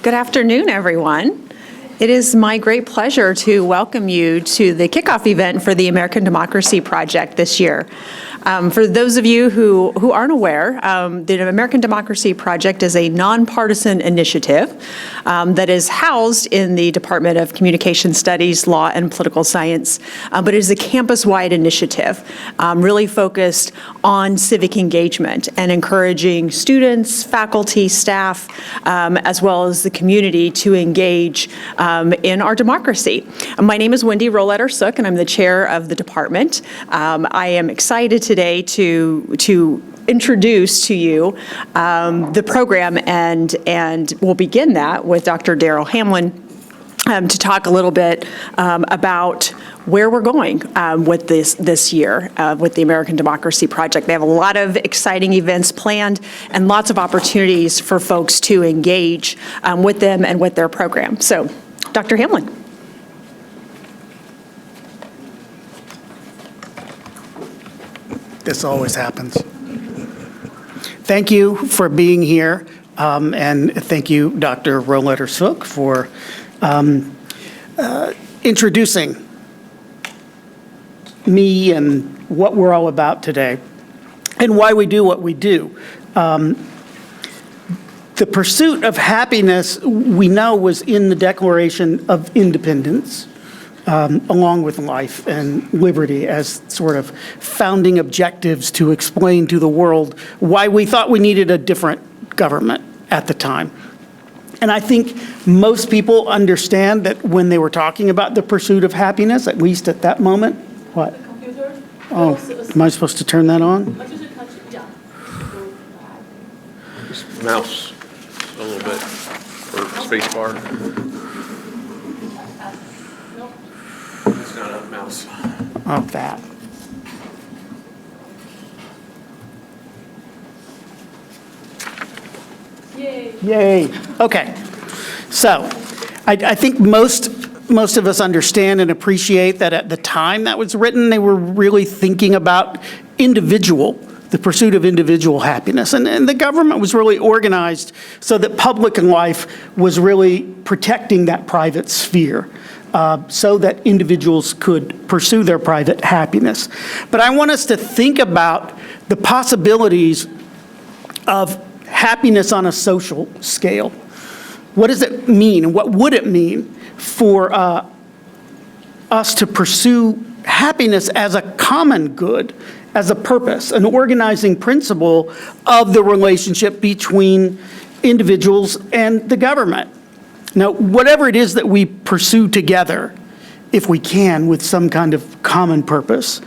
Good afternoon, everyone. It is my great pleasure to welcome you to the kickoff event for the American Democracy Project this year. For those of you who aren't aware, the American Democracy Project is a nonpartisan initiative that is housed in the Department of Communication Studies, Law, and Political Science, but it is a campus-wide initiative really focused on civic engagement and encouraging students, faculty, staff, as well as the community to engage in our democracy. My name is Wendy Roletter-Sook, and I'm the chair of the department. I am excited today to introduce to you the program, and we'll begin that with Dr. Darrell Hamlin to talk a little bit about where we're going with this year with the American Democracy Project. They have a lot of exciting events planned and lots of opportunities for folks to engage with them and with their program. So, Dr. Hamlin. This always happens. Thank you for being here, and thank you, Dr. Roletter-Sook, for introducing me and what we're all about today and why we do what we do. The pursuit of happiness, we know, was in the Declaration of Independence, along with life and liberty as sort of founding objectives to explain to the world why we thought we needed a different government at the time. And I think most people understand that when they were talking about the pursuit of happiness, at least at that moment. What? The computer. Oh, am I supposed to turn that on? Just mouse a little bit, or space bar. It's not a mouse. Oh, that. Yay. Yay. Okay. So I think most of us understand and appreciate that at the time that was written, they were really thinking about the pursuit of individual happiness. And the government was really organized so that public life was really protecting that private sphere. So that individuals could pursue their private happiness. But I want us to think about the possibilities of happiness on a social scale. What does it mean, and what would it mean for us to pursue happiness as a common good, as a purpose, an organizing principle of the relationship between individuals and the government? Now, whatever it is that we pursue together, if we can, with some kind of common purpose,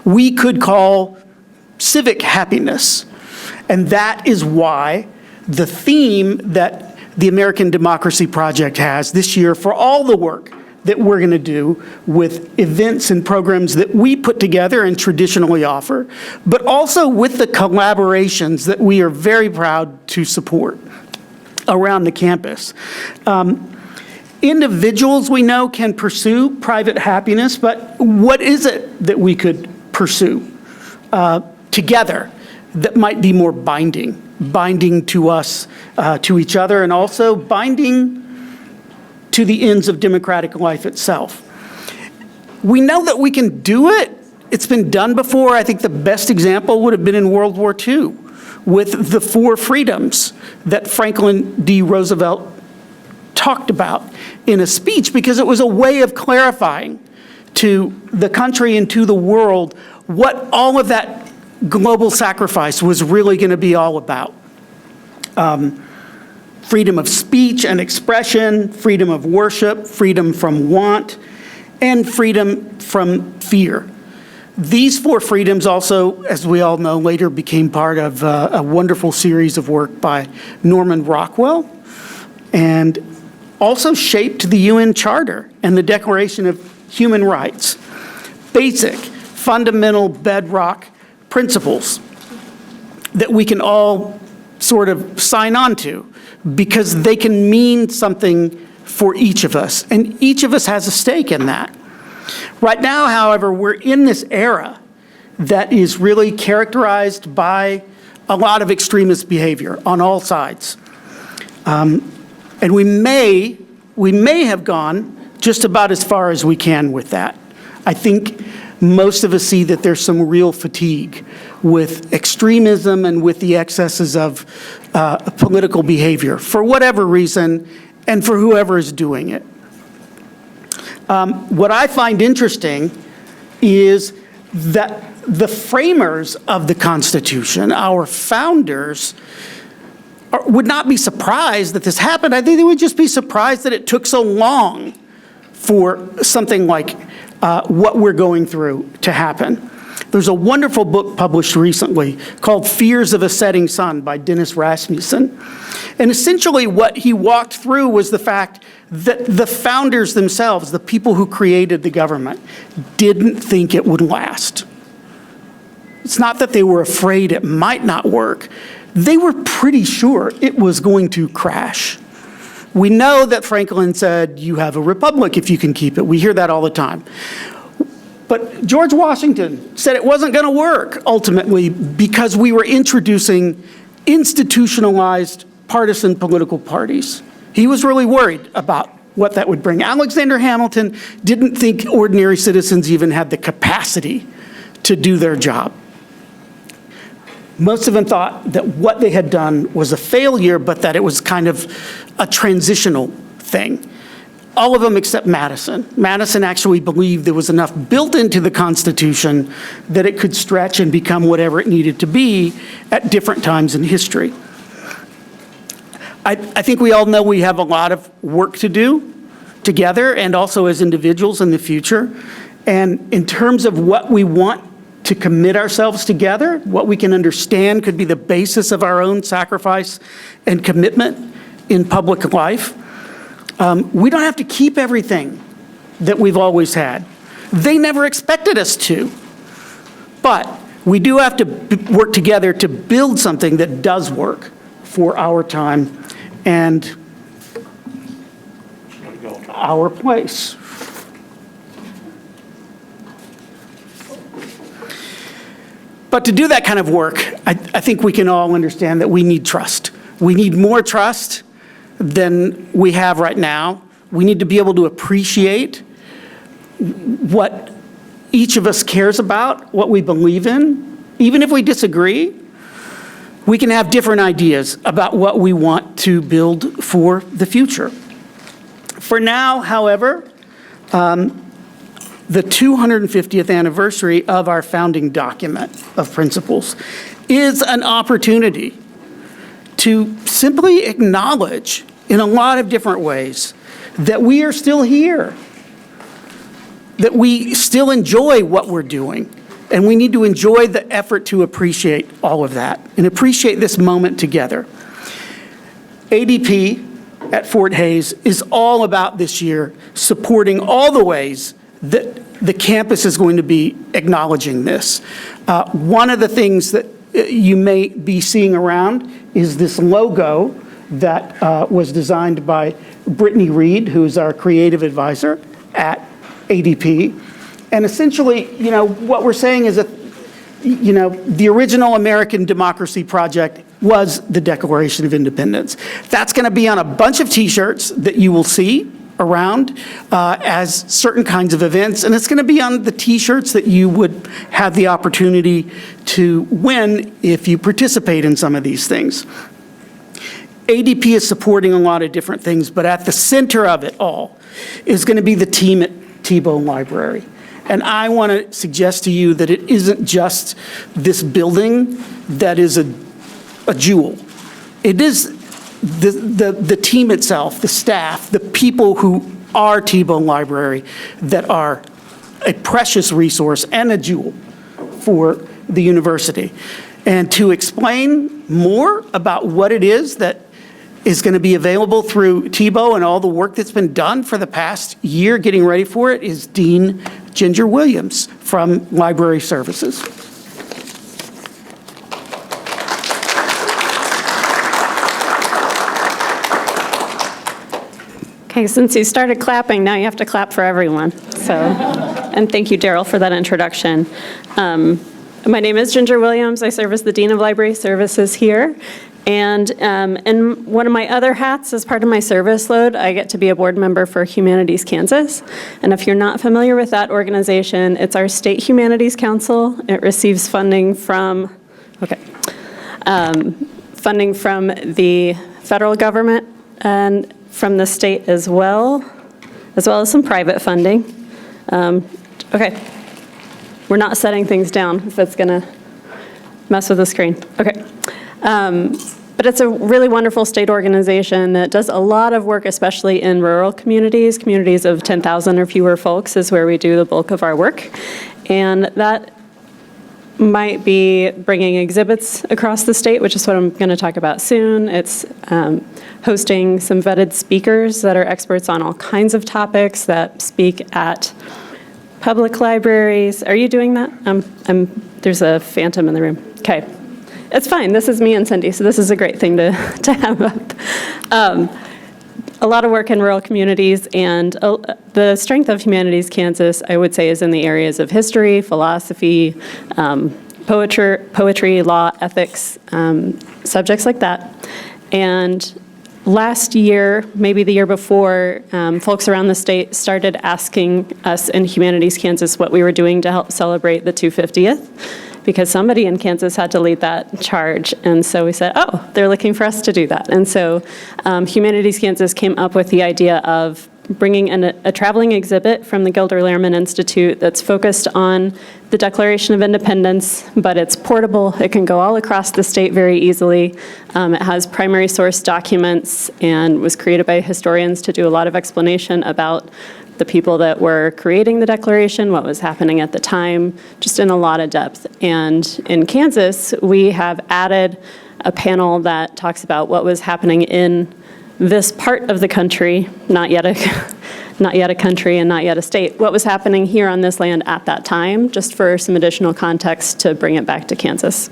we could call civic happiness. And that is why the theme that the American Democracy Project has this year for all the work that we're going to do with events and programs that we put together and traditionally offer, but also with the collaborations that we are very proud to support around the campus. Individuals, we know, can pursue private happiness, but what is it that we could pursue together that might be more binding to us, to each other, and also binding to the ends of democratic life itself? We know that we can do it. It's been done before. I think the best example would have been in World War II with the 4 freedoms that Franklin D. Roosevelt talked about in a speech, because it was a way of clarifying to the country and to the world what all of that global sacrifice was really going to be all about. Freedom of speech and expression, freedom of worship, freedom from want, and freedom from fear. These 4 freedoms also, as we all know, later became part of a wonderful series of work by Norman Rockwell, and also shaped the UN Charter and the Declaration of Human Rights. Basic, fundamental, bedrock principles that we can all sort of sign on to, because they can mean something for each of us, and each of us has a stake in that. Right now, however, we're in this era that is really characterized by a lot of extremist behavior on all sides. And we may have gone just about as far as we can with that. I think most of us see that there's some real fatigue with extremism and with the excesses of political behavior, for whatever reason, and for whoever is doing it. What I find interesting is that the framers of the Constitution, our founders, would not be surprised that this happened. I think they would just be surprised that it took so long for something like what we're going through to happen. There's a wonderful book published recently called Fears of a Setting Sun by Dennis Rasmussen. And essentially what he walked through was the fact that the founders themselves, the people who created the government, didn't think it would last. It's not that they were afraid it might not work. They were pretty sure it was going to crash. We know that Franklin said, you have a republic if you can keep it. We hear that all the time. But George Washington said it wasn't going to work ultimately because we were introducing institutionalized partisan political parties. He was really worried about what that would bring. Alexander Hamilton didn't think ordinary citizens even had the capacity to do their job. Most of them thought that what they had done was a failure, but that it was kind of a transitional thing. All of them except Madison. Madison actually believed there was enough built into the Constitution that it could stretch and become whatever it needed to be at different times in history. I think we all know we have a lot of work to do together and also as individuals in the future. And in terms of what we want to commit ourselves together, what we can understand could be the basis of our own sacrifice and commitment in public life, we don't have to keep everything that we've always had. They never expected us to. But we do have to work together to build something that does work for our time and our place. But to do that kind of work, I think we can all understand that we need trust. We need more trust than we have right now. We need to be able to appreciate what each of us cares about, what we believe in. Even if we disagree, we can have different ideas about what we want to build for the future. For now, however, the 250th anniversary of our founding document of principles is an opportunity to simply acknowledge in a lot of different ways that we are still here, that we still enjoy what we're doing, and we need to enjoy the effort to appreciate all of that and appreciate this moment together. ADP at Fort Hays is all about this year supporting all the ways that the campus is going to be acknowledging this. One of the things that you may be seeing around is this logo that was designed by Brittany Reed, who's our creative advisor at ADP. And essentially, what we're saying is that, the original American Democracy Project was the Declaration of Independence. That's going to be on a bunch of T-shirts that you will see around as certain kinds of events, and it's going to be on the T-shirts that you would have the opportunity to win if you participate in some of these things. ADP is supporting a lot of different things, but at the center of it all is going to be the team at Tebo Library. And I want to suggest to you that it isn't just this building that is a jewel. It is the team itself, the staff, the people who are Tebo Library that are a precious resource and a jewel for the university. And to explain more about what it is that is going to be available through Tebo and all the work that's been done for the past year getting ready for it is Dean Ginger Williams from Library Services. Okay, since you started clapping, now you have to clap for everyone. So, and thank you, Darrell, for that introduction. My name is Ginger Williams. I serve as the Dean of Library Services here. And in one of my other hats, as part of my service load, I get to be a board member for Humanities Kansas. And if you're not familiar with that organization, it's our state humanities council. It receives funding from, funding from the federal government and from the state as well as some private funding. Okay, we're not setting things down if it's gonna mess with the screen. Okay. But it's a really wonderful state organization that does a lot of work, especially in rural communities. Communities of 10,000 or fewer folks is where we do the bulk of our work. And that might be bringing exhibits across the state, which is what I'm going to talk about soon. It's hosting some vetted speakers that are experts on all kinds of topics that speak at public libraries. Are you doing that? There's a phantom in the room. Okay. It's fine. This is me and Cyndi, so this is a great thing to have up. A lot of work in rural communities, and the strength of Humanities Kansas, I would say, is in the areas of history, philosophy, poetry, law, ethics, subjects like that. And last year, maybe the year before, folks around the state started asking us in Humanities Kansas what we were doing to help celebrate the 250th. Because somebody in Kansas had to lead that charge. And so we said, oh, they're looking for us to do that. And so Humanities Kansas came up with the idea of bringing in a traveling exhibit from the Gilder Lehrman Institute that's focused on the Declaration of Independence, but it's portable. It can go all across the state very easily. It has primary source documents and was created by historians to do a lot of explanation about the people that were creating the Declaration, what was happening at the time, just in a lot of depth. And in Kansas, we have added a panel that talks about what was happening in this part of the country, not yet a country and not yet a state, what was happening here on this land at that time, just for some additional context to bring it back to Kansas.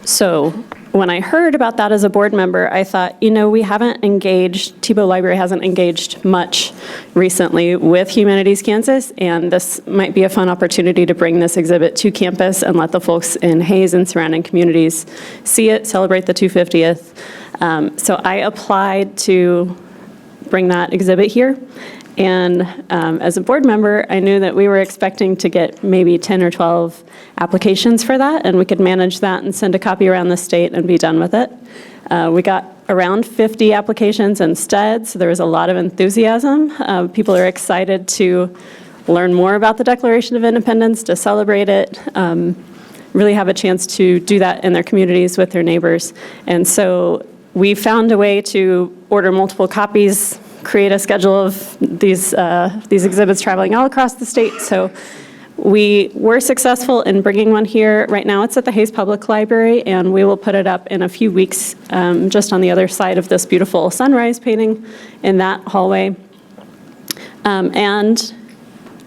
So when I heard about that as a board member, I thought, we haven't engaged, Tebo Library hasn't engaged much recently with Humanities Kansas, and this might be a fun opportunity to bring this exhibit to campus and let the folks in Hayes and surrounding communities see it, celebrate the 250th. So I applied to bring that exhibit here. And as a board member, I knew that we were expecting to get maybe 10 or 12 applications for that, and we could manage that and send a copy around the state and be done with it. We got around 50 applications instead, so there was a lot of enthusiasm. People are excited to learn more about the Declaration of Independence, to celebrate it, really have a chance to do that in their communities with their neighbors. And so we found a way to order multiple copies, create a schedule of these exhibits traveling all across the state. So we were successful in bringing one here. Right now it's at the Hayes Public Library, and we will put it up in a few weeks just on the other side of this beautiful sunrise painting in that hallway. And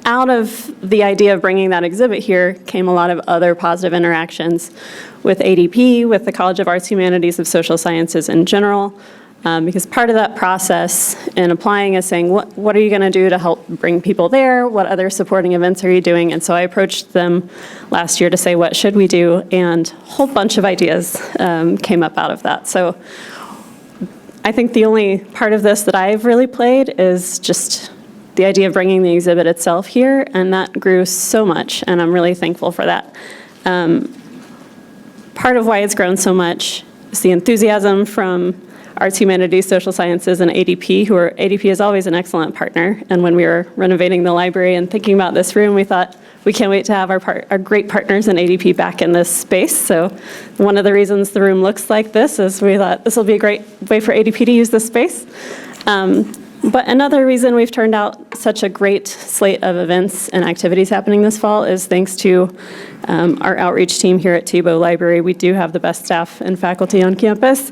out of the idea of bringing that exhibit here came a lot of other positive interactions with ADP, with the College of Arts, Humanities, of Social Sciences in general. Because part of that process in applying is saying, what are you going to do to help bring people there? What other supporting events are you doing? And so I approached them last year to say, what should we do? And a whole bunch of ideas came up out of that. So I think the only part of this that I've really played is just the idea of bringing the exhibit itself here, and that grew so much, and I'm really thankful for that. Part of why it's grown so much is the enthusiasm from Arts, Humanities, Social Sciences, and ADP, ADP is always an excellent partner. And when we were renovating the library and thinking about this room, we thought, we can't wait to have our great partners in ADP back in this space. So one of the reasons the room looks like this is we thought this will be a great way for ADP to use this space. But another reason we've turned out such a great slate of events and activities happening this fall is thanks to our outreach team here at Tebo Library. We do have the best staff and faculty on campus,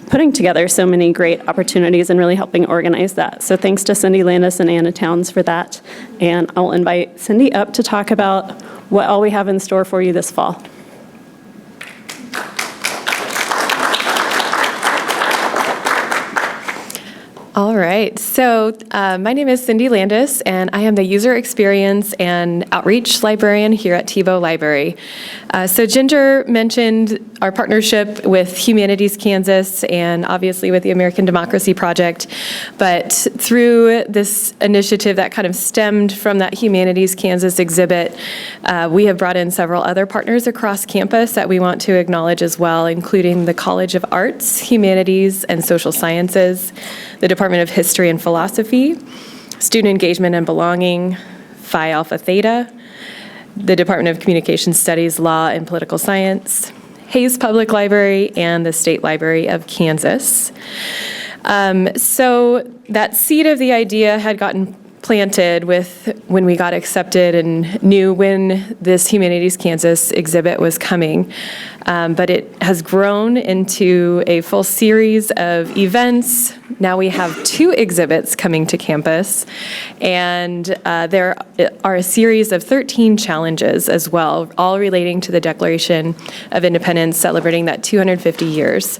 putting together so many great opportunities and really helping organize that. So thanks to Cyndi, Landis, and Anna Towns for that. And I'll invite Cyndi up to talk about what all we have in store for you this fall. All right, so my name is Cyndi Landis, and I am the User Experience and Outreach Librarian here at Tebo Library. So Ginger mentioned our partnership with Humanities Kansas and obviously with the American Democracy Project, but through this initiative that kind of stemmed from that Humanities Kansas exhibit, we have brought in several other partners across campus that we want to acknowledge as well, including the College of Arts, Humanities, and Social Sciences, the Department of History and Philosophy, Student Engagement and Belonging, Phi Alpha Theta, the Department of Communication Studies, Law, and Political Science, Hayes Public Library, and the State Library of Kansas. So that seed of the idea had gotten planted when we got accepted and knew when this Humanities Kansas exhibit was coming. But it has grown into a full series of events. Now we have 2 exhibits coming to campus, and there are a series of 13 challenges as well, all relating to the Declaration of Independence, celebrating that 250 years.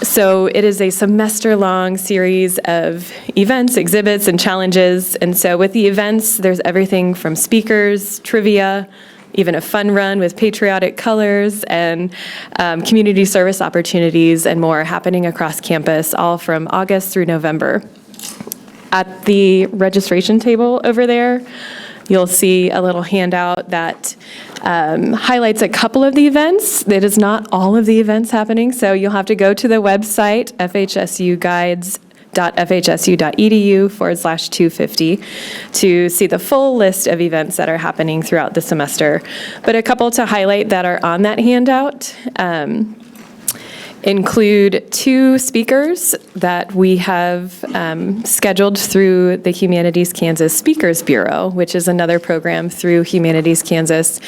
So it is a semester-long series of events, exhibits, and challenges. And so with the events, there's everything from speakers, trivia, even a fun run with patriotic colors, and community service opportunities and more happening across campus, all from August through November. At the registration table over there, you'll see a little handout that highlights a couple of the events. That is not all of the events happening, so you'll have to go to the website, fhsuguides.fhsu.edu/250 to see the full list of events that are happening throughout the semester. But a couple to highlight that are on that handout include 2 speakers that we have scheduled through the Humanities Kansas Speakers Bureau, which is another program through Humanities Kansas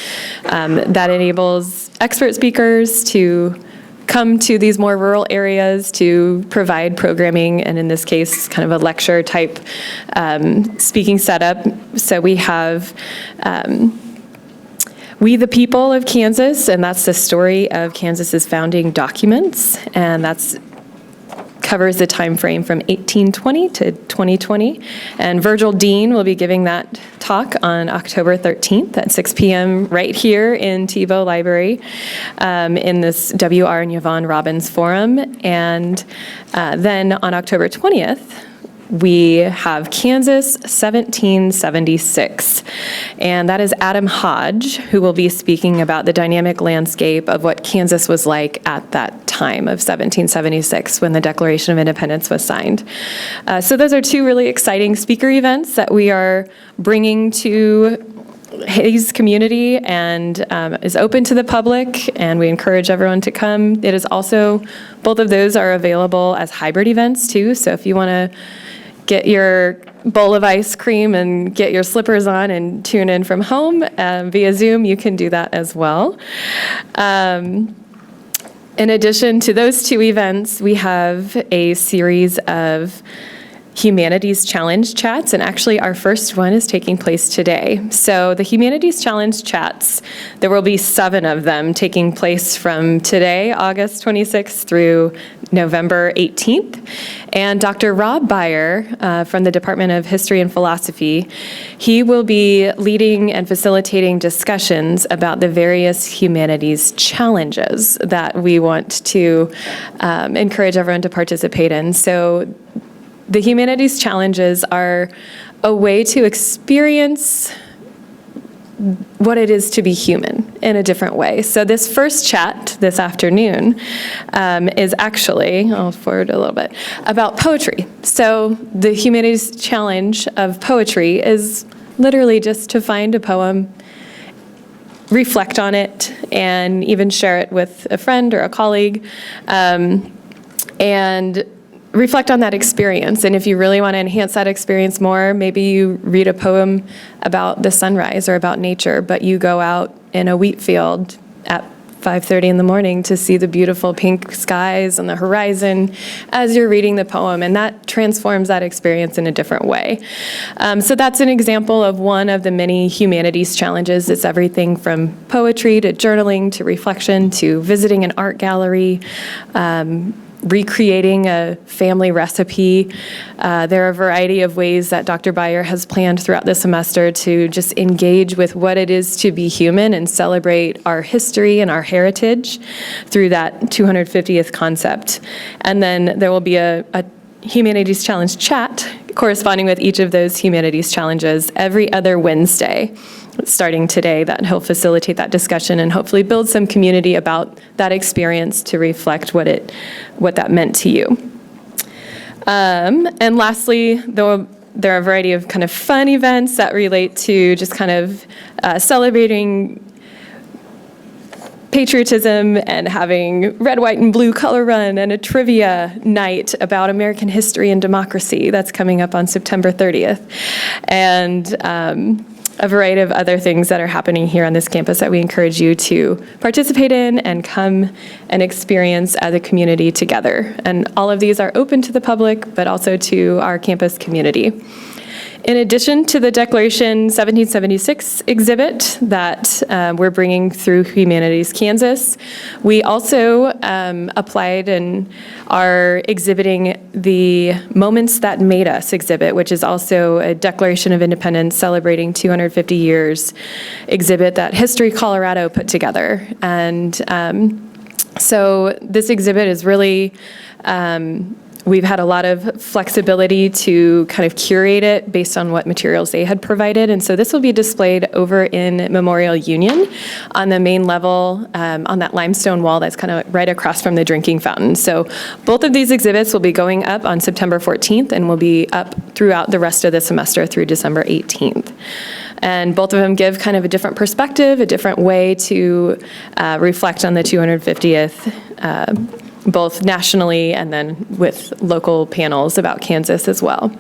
that enables expert speakers to come to these more rural areas to provide programming, and in this case, kind of a lecture type speaking setup. So we have We the People of Kansas, and that's the story of Kansas's founding documents, and that's covers the time frame from 1820 to 2020. And Virgil Dean will be giving that talk on October 13th at 6 p.m. right here in Tebo Library in this W.R. and Yvonne Robbins Forum. And then on October 20th, we have Kansas 1776, and that is Adam Hodge, who will be speaking about the dynamic landscape of what Kansas was like at that time of 1776 when the Declaration of Independence was signed. So those are 2 really exciting speaker events that we are bringing to Hayes community, and is open to the public, and we encourage everyone to come. It is also, both of those are available as hybrid events too, so if you want to get your bowl of ice cream and get your slippers on and tune in from home via Zoom, you can do that as well. In addition to those 2 events, we have a series of Humanities Challenge chats, and actually our first one is taking place today. So the Humanities Challenge chats, there will be 7 of them taking place from today, August 26th through November 18th. And Dr. Rob Beyer from the Department of History and Philosophy, he will be leading and facilitating discussions about the various humanities challenges that we want to encourage everyone to participate in. So the humanities challenges are a way to experience what it is to be human in a different way. So this first chat this afternoon is actually, I'll forward a little bit, about poetry. So the humanities challenge of poetry is literally just to find a poem, reflect on it, and even share it with a friend or a colleague, and reflect on that experience. And if you really want to enhance that experience more, maybe you read a poem about the sunrise or about nature, but you go out in a wheat field at 5:30 in the morning to see the beautiful pink skies and the horizon as you're reading the poem, and that transforms that experience in a different way. So that's an example of one of the many humanities challenges. It's everything from poetry to journaling to reflection to visiting an art gallery, recreating a family recipe. There are a variety of ways that Dr. Beyer has planned throughout the semester to just engage with what it is to be human and celebrate our history and our heritage through that 250th concept. And then there will be a Humanities Challenge chat corresponding with each of those Humanities Challenges every other Wednesday, starting today, that he'll facilitate that discussion and hopefully build some community about that experience to reflect what that meant to you. And lastly, though, there are a variety of kind of fun events that relate to just kind of celebrating patriotism and having red, white, and blue color run and a trivia night about American history and democracy that's coming up on September 30th. And a variety of other things that are happening here on this campus that we encourage you to participate in and come and experience as a community together. And all of these are open to the public, but also to our campus community. In addition to the Declaration 1776 exhibit that we're bringing through Humanities Kansas, we also applied and are exhibiting the Moments That Made Us exhibit, which is also a Declaration of Independence celebrating 250 years exhibit that History Colorado put together. And so this exhibit is really we've had a lot of flexibility to kind of curate it based on what materials they had provided. And so this will be displayed over in Memorial Union on the main level, on that limestone wall that's kind of right across from the drinking fountain. So both of these exhibits will be going up on September 14th and will be up throughout the rest of the semester through December 18th. And both of them give kind of a different perspective, a different way to reflect on the 250th both nationally and then with local panels about Kansas as well.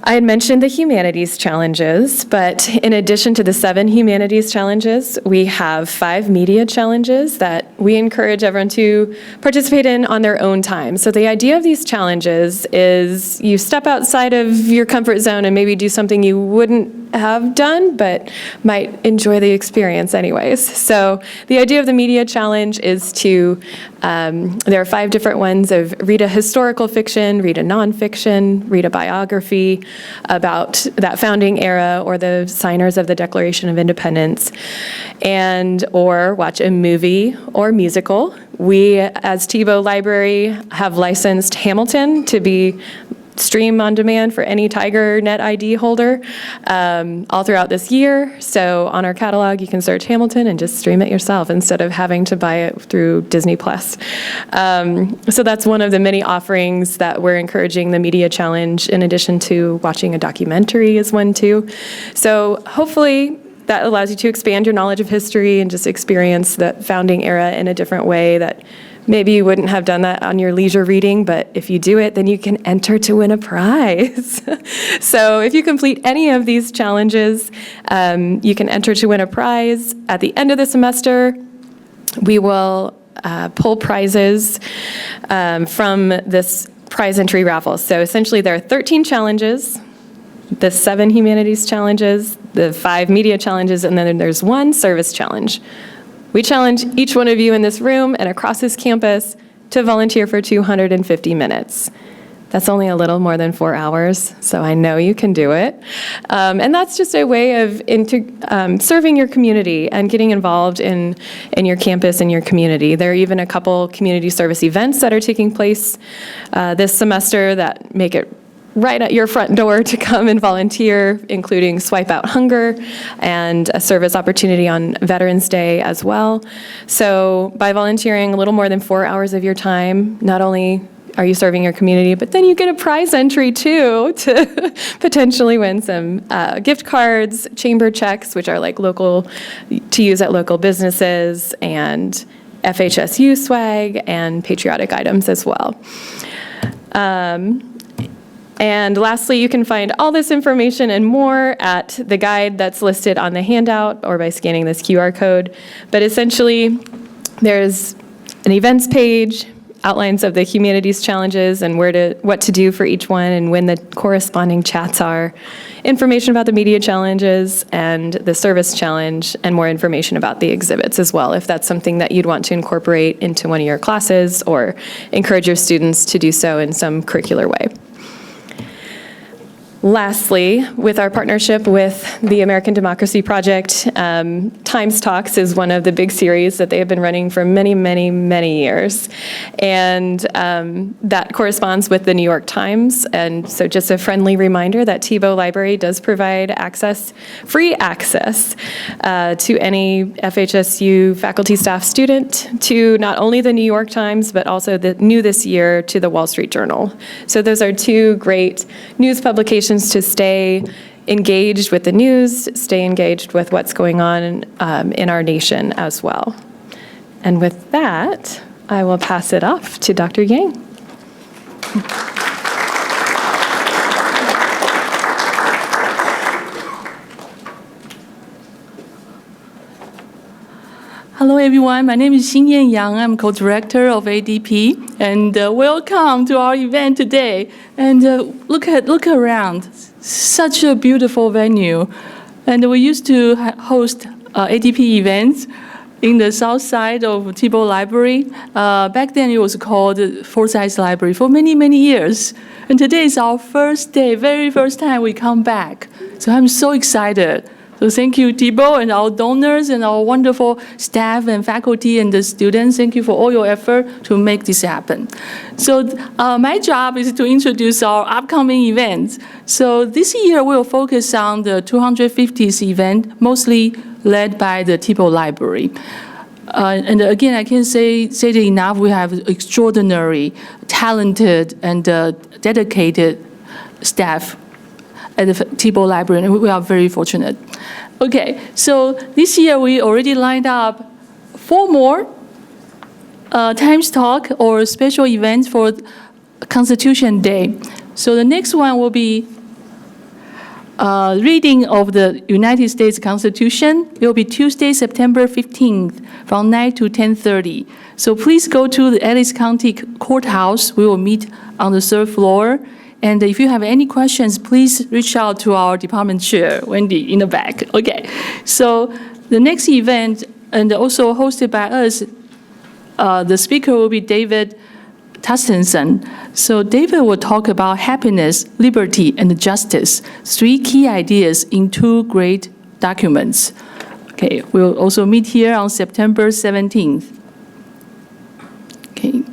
I had mentioned the Humanities Challenges, but in addition to the 7 Humanities Challenges, we have 5 Media Challenges that we encourage everyone to participate in on their own time. So the idea of these challenges is you step outside of your comfort zone and maybe do something you wouldn't have done, but might enjoy the experience anyways. So the idea of the Media Challenge is to, there are 5 different ones of read a historical fiction, read a nonfiction, read a biography about that founding era or the signers of the Declaration of Independence, and or watch a movie or musical. We, as Tebo Library, have licensed Hamilton to be stream on demand for any Tiger Net ID holder all throughout this year. So on our catalog, you can search Hamilton and just stream it yourself instead of having to buy it through Disney+. So that's one of the many offerings that we're encouraging the Media Challenge, in addition to watching a documentary is one too. So hopefully that allows you to expand your knowledge of history and just experience the founding era in a different way that maybe you wouldn't have done that on your leisure reading, but if you do it, then you can enter to win a prize. So if you complete any of these challenges, you can enter to win a prize. At the end of the semester, we will pull prizes from this prize entry raffle. So essentially there are 13 challenges, the 7 Humanities Challenges, the 5 Media Challenges, and then there's 1 Service Challenge. We challenge each one of you in this room and across this campus to volunteer for 250 minutes. That's only a little more than 4 hours, so I know you can do it. And that's just a way of serving your community and getting involved in your campus and your community. There are even a couple community service events that are taking place this semester that make it right at your front door to come and volunteer, including Swipe Out Hunger and a service opportunity on Veterans Day as well. So by volunteering a little more than 4 hours of your time, not only are you serving your community, but then you get a prize entry too to potentially win some gift cards, chamber checks, which are like local, to use at local businesses, and FHSU swag and patriotic items as well. And lastly, you can find all this information and more at the guide that's listed on the handout or by scanning this QR code. But essentially, there's an events page, outlines of the humanities challenges and what to do for each one and when the corresponding chats are, information about the media challenges and the service challenge, and more information about the exhibits as well, if that's something that you'd want to incorporate into one of your classes or encourage your students to do so in some curricular way. Lastly, with our partnership with the American Democracy Project, Times Talks is one of the big series that they have been running for many, many, many years. And that corresponds with the New York Times. And so just a friendly reminder that Tebo Library does provide free access to any FHSU faculty, staff, student to not only the New York Times, but also new this year to the Wall Street Journal. So those are two great news publications to stay engaged with the news, stay engaged with what's going on in our nation as well. And with that, I will pass it off to Dr. Yang. Hello everyone, my name is Hsin-Yen Yang. I'm co-director of ADP, and welcome to our event today. And look around, such a beautiful venue. And we used to host ADP events in the south side of Tebo Library. Back then it was called Forsyth Library for many, many years. And today is our first day, very first time we come back. So I'm so excited. So thank you, Tebo, and our donors and our wonderful staff and faculty and the students. Thank you for all your effort to make this happen. So my job is to introduce our upcoming events. So this year we'll focus on the 250th event, mostly led by the Tebo Library. And again, I can't say it enough. We have extraordinary, talented, and dedicated staff at the Tebo Library, and we are very fortunate. Okay, so this year we already lined up 4 more Times Talk or special events for Constitution Day. So the next one will be reading of the United States Constitution. It will be Tuesday, September 15th from 9 to 10:30. So please go to the Ellis County Courthouse. We will meet on the 3rd floor. And if you have any questions, please reach out to our department chair, Wendy, in the back. Okay, so the next event, and also hosted by us, the speaker will be David Tastenson. So David will talk about happiness, liberty, and justice, 3 key ideas in 2 great documents. Okay, we'll also meet here on September 17th. Okay.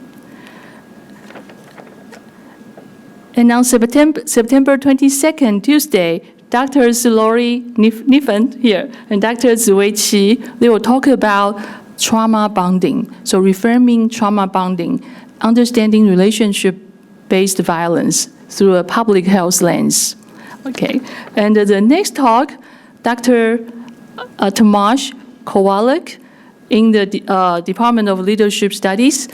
And on September 22nd, Tuesday, Drs. Lori Niffen here and Dr. Ziwei Qi, they will talk about trauma bonding. So reframing trauma bonding, understanding relationship-based violence through a public health lens. Okay, and the next talk, Dr. Tomasz Kowalik in the Department of Leadership Studies.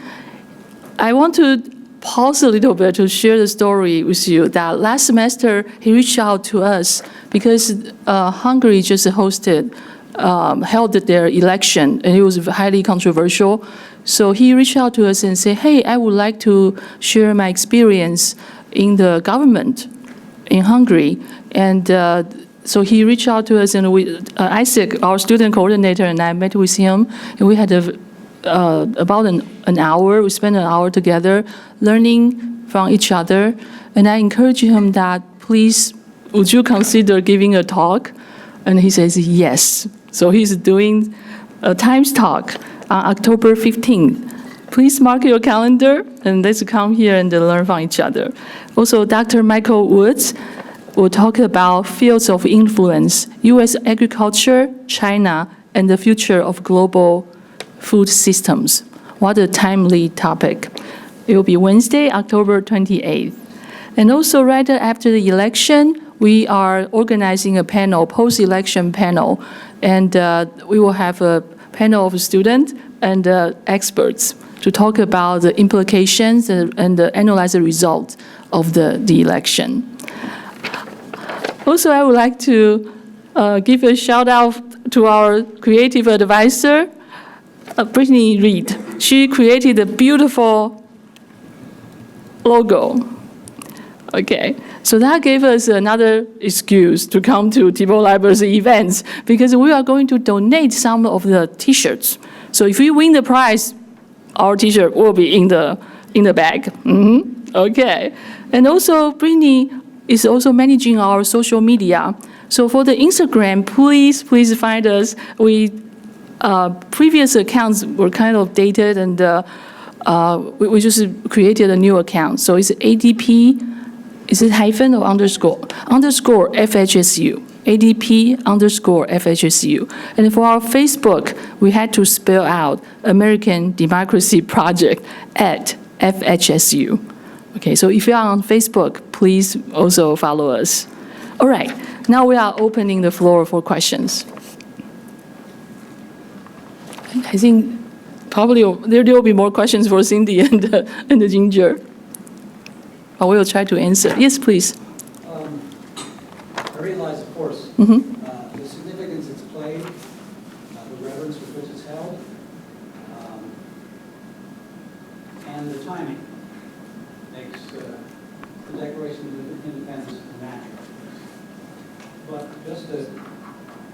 I want to pause a little bit to share the story with you that last semester he reached out to us because Hungary just held their election, and it was highly controversial. So he reached out to us and said, hey, I would like to share my experience in the government in Hungary. And so he reached out to us, and Isaac, our student coordinator, and I met with him, and we had about an hour. We spent an hour together learning from each other. And I encouraged him that, please, would you consider giving a talk? And he says yes. So he's doing a Times Talk on October 15th. Please mark your calendar and let's come here and learn from each other. Also, Dr. Michael Woods will talk about fields of influence, U.S. agriculture, China, and the future of global food systems. What a timely topic. It will be Wednesday, October 28th. And also right after the election, we are organizing a panel, post-election panel, and we will have a panel of students and experts to talk about the implications and analyze the results of the election. Also, I would like to give a shout out to our creative advisor, Brittany Reed. She created a beautiful logo. Okay, so that gave us another excuse to come to Tebo Library's events because we are going to donate some of the T-shirts. So if you win the prize, our T-shirt will be in the bag. Okay, and also Brittany is also managing our social media. So for the Instagram, please find us. Previous accounts were kind of dated, and we just created a new account. So it's ADP. Is it hyphen or underscore? Underscore FHSU. ADP underscore FHSU. And for our Facebook, we had to spell out American Democracy Project at FHSU. Okay, so if you are on Facebook, please also follow us. All right, now we are opening the floor for questions. I think probably there will be more questions for Cyndi and the Ginger. I will try to answer. Yes, please. I realize, of course, the significance it's played, the reverence with which it's held, and the timing makes the Declaration of Independence natural. But just to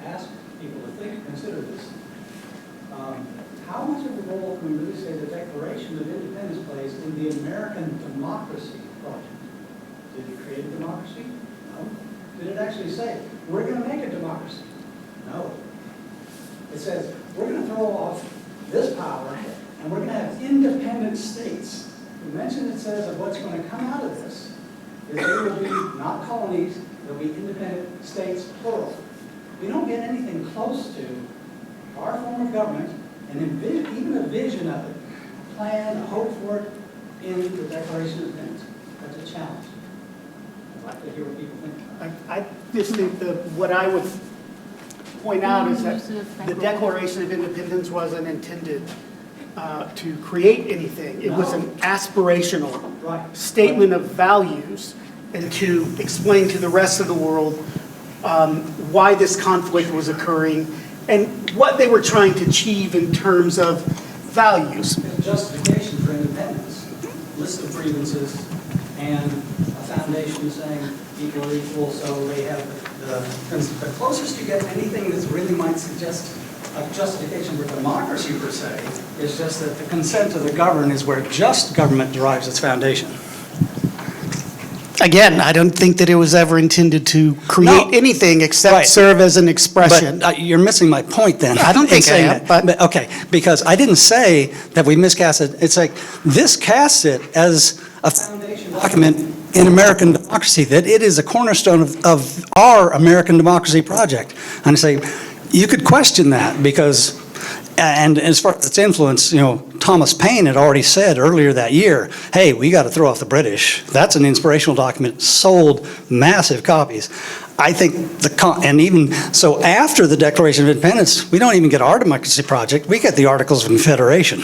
ask people to consider this, how much of a role can we really say the Declaration of Independence plays in the American democracy project? Did it create a democracy? No. Did it actually say, we're going to make a democracy? No. It says, we're going to throw off this power, and we're going to have independent states. The mention it says of what's going to come out of this is there will be not colonies, there will be independent states, plural. We don't get anything close to our form of government, and even a vision of it, a plan, a hope for it, in the Declaration of Independence. That's a challenge. I'd like to hear what people think. I just think that what I would point out is that the Declaration of Independence wasn't intended to create anything. It was an aspirational statement of values and to explain to the rest of the world why this conflict was occurring and what they were trying to achieve in terms of values. Justification for independence, list of grievances, and a foundation saying people are equal, so they have the closest you get to anything that really might suggest a justification for democracy per se is just that the consent of the governed is where just government derives its foundation. Again, I don't think that it was ever intended to create anything except serve as an expression. But you're missing my point then. I don't think I am, but okay, because I didn't say that we miscast it. It's like this casts it as a foundation document in American democracy, that it is a cornerstone of our American democracy project. And I say, you could question that because, and as far as its influence, Thomas Paine had already said earlier that year, hey, we got to throw off the British. That's an inspirational document, sold massive copies. I think and even so after the Declaration of Independence, we don't even get our democracy project, we get the Articles of Confederation,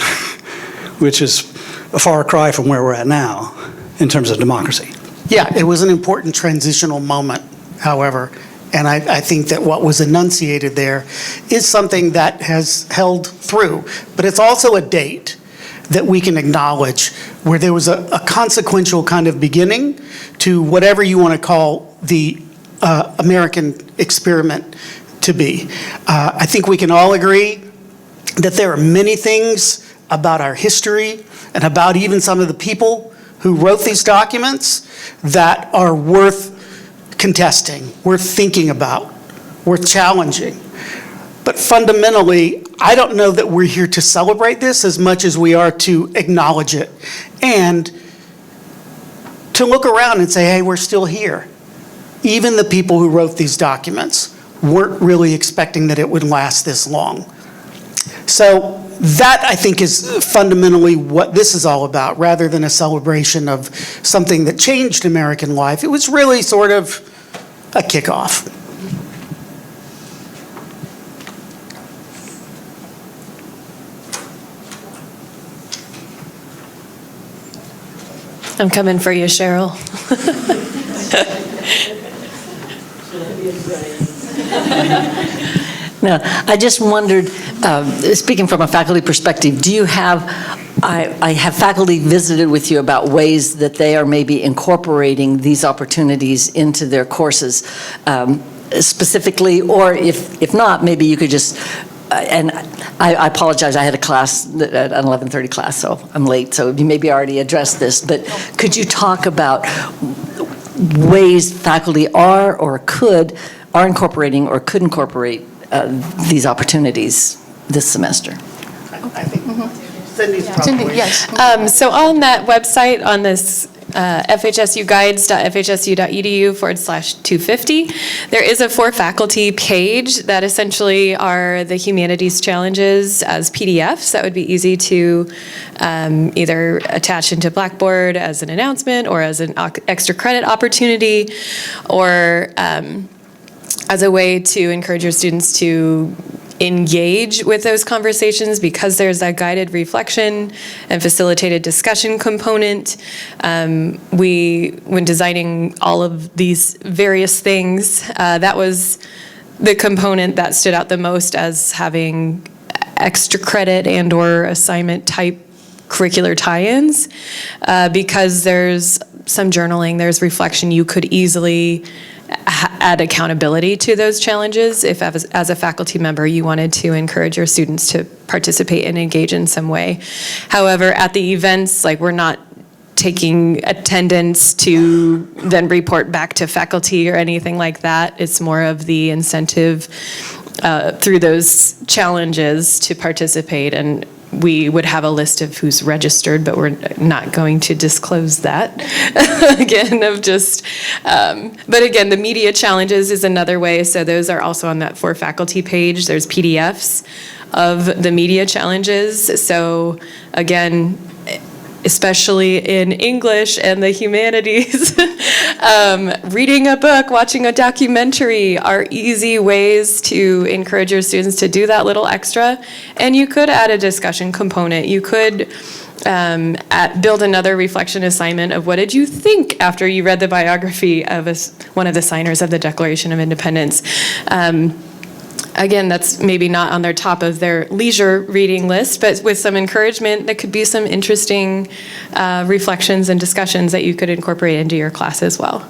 which is a far cry from where we're at now in terms of democracy. yeah, it was an important transitional moment, however, and I think that what was enunciated there is something that has held through. But it's also a date that we can acknowledge where there was a consequential kind of beginning to whatever you want to call the American experiment to be. I think we can all agree that there are many things about our history and about even some of the people who wrote these documents that are worth contesting, worth thinking about, worth challenging. But fundamentally, I don't know that we're here to celebrate this as much as we are to acknowledge it and to look around and say, hey, we're still here. Even the people who wrote these documents weren't really expecting that it would last this long. So that, I think, is fundamentally what this is all about, rather than a celebration of something that changed American life. It was really sort of a kickoff. I'm coming for you, Cheryl. No, I just wondered, speaking from a faculty perspective, do you have I have faculty visited with you about ways that they are maybe incorporating these opportunities into their courses specifically, or if not, maybe you could just, and I apologize, I had a class, an 11:30 class, so I'm late, so you maybe already addressed this, but could you talk about ways faculty are incorporating or could incorporate these opportunities this semester? I think Cindy's probably. Yes. So on that website, on this fhsuguides.fhsu.edu/250, there is a for faculty page that essentially are the humanities challenges as PDFs that would be easy to either attach into Blackboard as an announcement or as an extra credit opportunity, or as a way to encourage your students to engage with those conversations, because there's that guided reflection and facilitated discussion component. When designing all of these various things, that was the component that stood out the most as having extra credit and or assignment type curricular tie-ins, because there's some journaling, there's reflection. You could easily add accountability to those challenges if, as a faculty member, you wanted to encourage your students to participate and engage in some way. However, at the events, like, we're not taking attendance to then report back to faculty or anything like that. It's more of the incentive through those challenges to participate, and we would have a list of who's registered, but we're not going to disclose that again, of just, but again, the media challenges is another way. So those are also on that for faculty page. There's PDFs of the media challenges. So again, especially in English and the humanities, reading a book, watching a documentary are easy ways to encourage your students to do that little extra. And you could add a discussion component. You could build another reflection assignment of what did you think after you read the biography of one of the signers of the Declaration of Independence. Again, that's maybe not on their top of their leisure reading list, but with some encouragement, there could be some interesting reflections and discussions that you could incorporate into your class as well.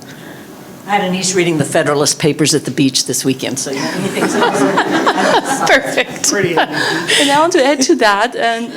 I had a niece reading the Federalist Papers at the beach this weekend, so anything's Perfect. And I want to add to that, and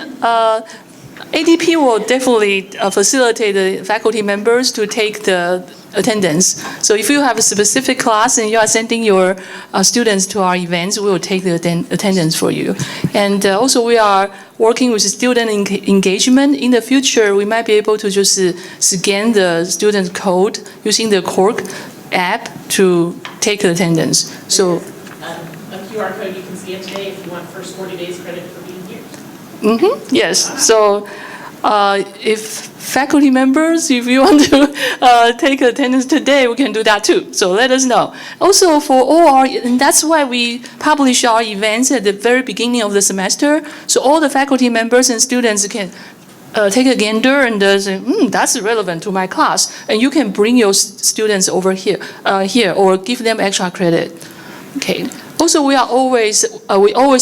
ADP will definitely facilitate the faculty members to take the attendance. So if you have a specific class and you are sending your students to our events, we will take the attendance for you. And also we are working with student engagement. In the future, we might be able to just scan the student code using the Cork app to take the attendance. So a QR code you can scan today if you want first 40 days credit for being here. Yes. So if faculty members, if you want to take attendance today, we can do that too. So let us know. Also for all and that's why we publish our events at the very beginning of the semester. So all the faculty members and students can take a gander and say, that's relevant to my class. And you can bring your students over here, or give them extra credit. Okay. Also, we always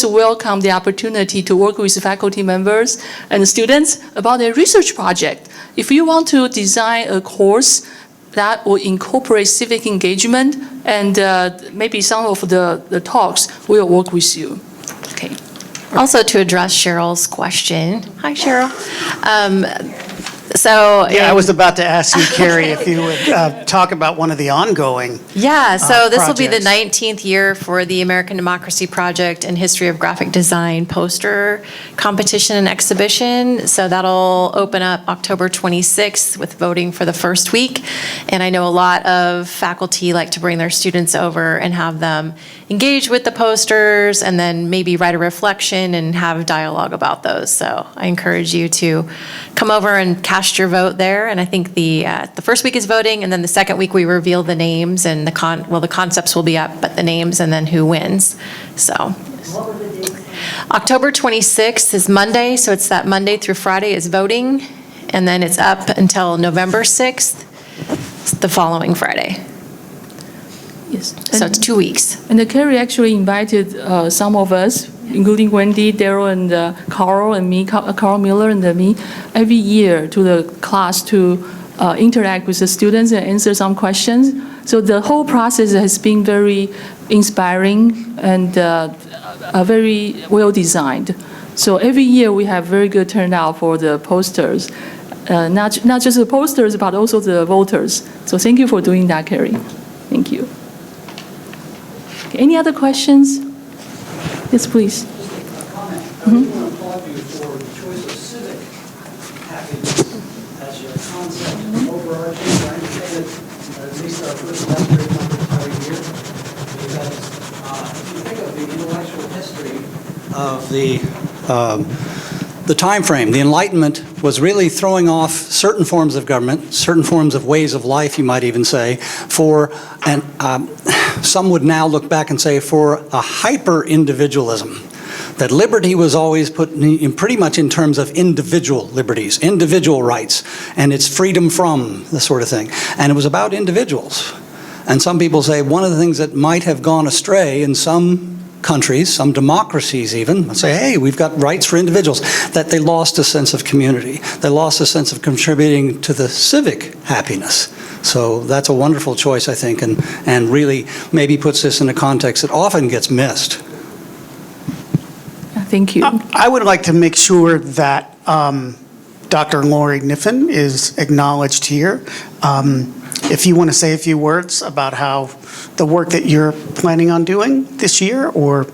welcome the opportunity to work with faculty members and students about their research project. If you want to design a course that will incorporate civic engagement and maybe some of the talks, we will work with you. Okay. Also, to address Cheryl's question. Hi, Cheryl. I was about to ask you, Carrie, if you would talk about one of the ongoing This will be the projects. 19th year for the American Democracy Project and History of Graphic Design poster competition and exhibition. So that'll open up October 26th with voting for the first week. And I know a lot of faculty like to bring their students over and have them engage with the posters and then maybe write a reflection and have dialogue about those. So I encourage you to come over and cast your vote there. And I think the first week is voting, and then the second week we reveal the names and the concepts will be up, but the names and then who wins. So October 26th is Monday, so it's that Monday through Friday is voting, and then it's up until November 6th, the following Friday. Yes. So it's 2 weeks. And Carrie actually invited some of us including Wendy, Darrell, and Carl, and me, Carl Miller, and me, every year to the class to interact with the students and answer some questions. So the whole process has been very inspiring and very well designed. So every year we have very good turnout for the posters, not just the posters, but also the voters. So thank you for doing that, Carrie. Thank you. Okay, any other questions? Yes, please. Just a comment. I really want to applaud you for the choice of civic happiness as your concept overarching. I understand it, at least our first semester every year, because if you think of the intellectual history of the time frame, the Enlightenment was really throwing off certain forms of government, certain forms of ways of life, you might even say, and some would now look back and say for a hyper-individualism. That liberty was always put in pretty much in terms of individual liberties, individual rights, and it's freedom from the sort of thing. And it was about individuals. And some people say one of the things that might have gone astray in some countries, some democracies even, say, hey, we've got rights for individuals, that they lost a sense of community. They lost a sense of contributing to the civic happiness. So that's a wonderful choice, I think, and really maybe puts this in a context that often gets missed. Thank you. I would like to make sure that Dr. Lori Niffen is acknowledged here. If you want to say a few words about how the work that you're planning on doing this year, or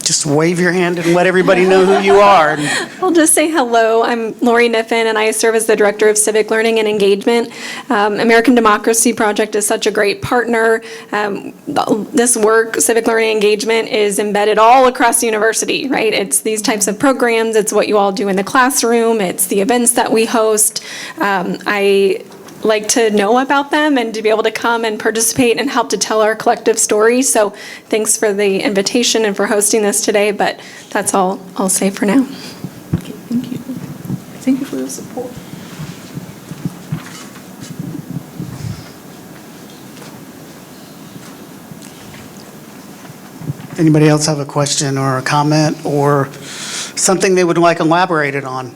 just wave your hand and let everybody know who you are. I'll just say hello. I'm Lori Niffen, and I serve as the Director of Civic Learning and Engagement. American Democracy Project is such a great partner. This work, Civic Learning and Engagement, is embedded all across the university, right? It's these types of programs. It's what you all do in the classroom. It's the events that we host. I like to know about them and to be able to come and participate and help to tell our collective story. So thanks for the invitation and for hosting this today, but that's all I'll say for now. Okay, thank you. Thank you for your support. Anybody else have a question or a comment or something they would like elaborated on?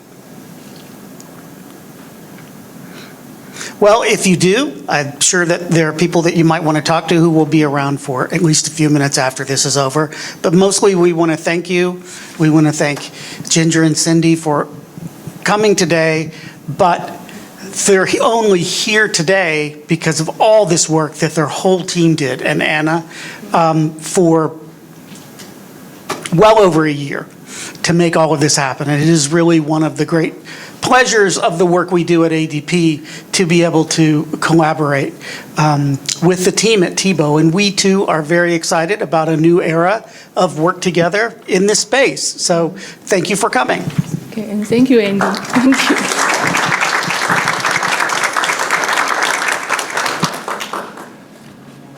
Well, if you do, I'm sure that there are people that you might want to talk to who will be around for at least a few minutes after this is over. But mostly we want to thank you. We want to thank Ginger and Cyndi for coming today, but they're only here today because of all this work that their whole team did, and Anna, for well over a year to make all of this happen. And it is really one of the great pleasures of the work we do at ADP to be able to collaborate with the team at Tebo. And we too are very excited about a new era of work together in this space. So thank you for coming. Okay, and thank you, Andy. Thank you.